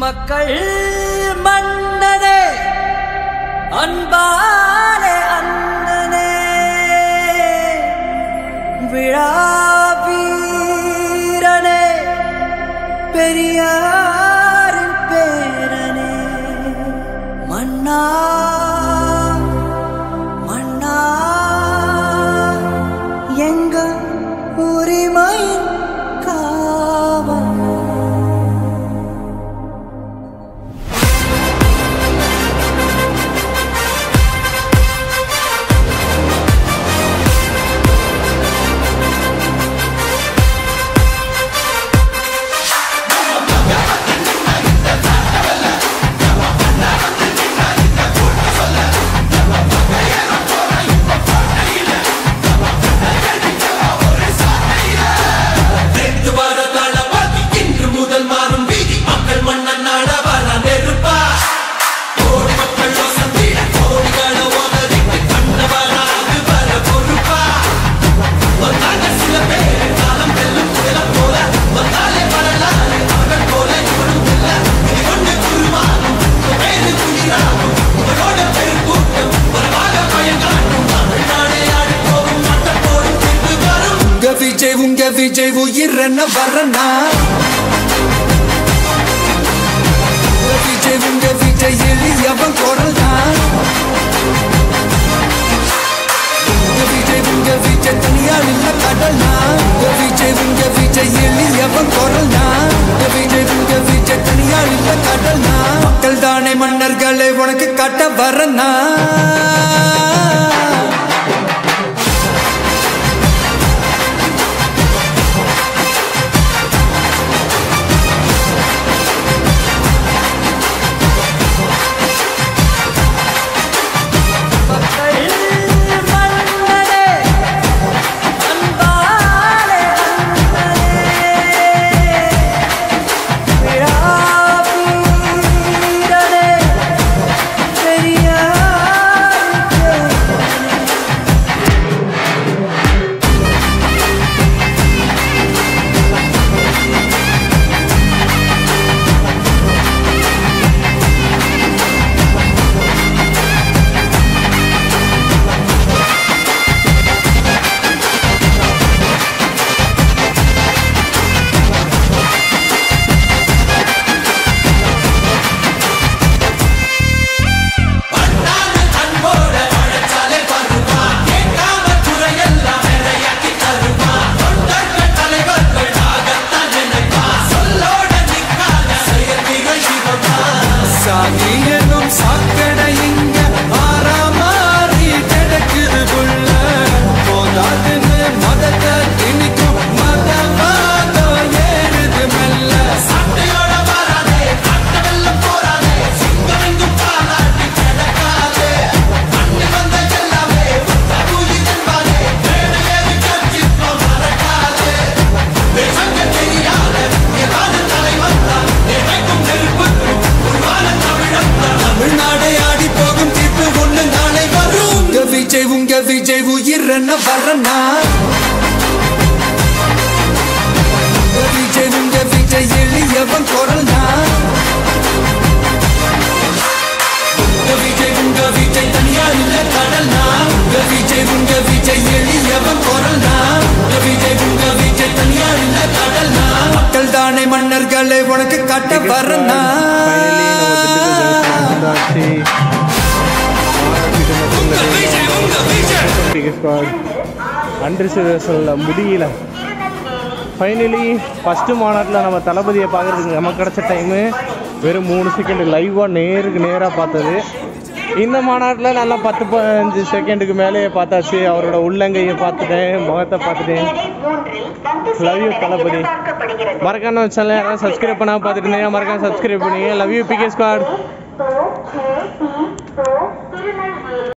மக்கள் மன்னனே அன்பாலே அண்ணனே விழாவீரனே பெரியாரின் பேரனே மன்னா மன்னா எங்க உரிமையின் காவல் உங்க விஜய் உயிரன வரனா உங்க விஜய் எளியவன் குரல் தான் உங்க விஜய் தனியார் இல்ல கடல்னா உங்க விஜய் எளியவன் குரல் தான் உங்க விஜய் தனியார் இல்ல கடல்னா மக்கள் தானே மன்னர்களை உனக்கு காட்ட வரனா உங்க விஜய் உயிரன வரனா உங்க விஜய் எளியவன் குரல் தான் உங்க விஜய் தனியார் இல்ல கடல்னா உங்க விஜய் எளியவன் குரல் தான் உங்க விஜய் தனியார் இல்ல கடல்னா மக்கள் தானே மன்னர்களை உனக்கு காட்ட வரனா அன்ரிசர்வேஷனில் முடியல. ஃபைனலி ஃபஸ்ட்டு மாநாட்டில் நம்ம தளபதியை பார்க்குறதுக்கு நமக்கு கிடச்ச டைமு வெறும் 3 செகண்ட் லைவாக நேராக பார்த்தது. இந்த மாநாட்டில் நல்லா 10-15 செகண்டுக்கு மேலே பார்த்தாச்சு. அவரோட உள்ளங்கையை பார்த்துட்டேன், முகத்தை பார்த்துட்டேன். லவ் யூ தளபதி. மறக்காம சேனல் யாராவது சப்ஸ்கிரைப் பண்ணாமல் பார்த்துட்டு இருந்தீங்க, மறக்காம சப்ஸ்கிரைப் பண்ணிங்க. Love you PK squad.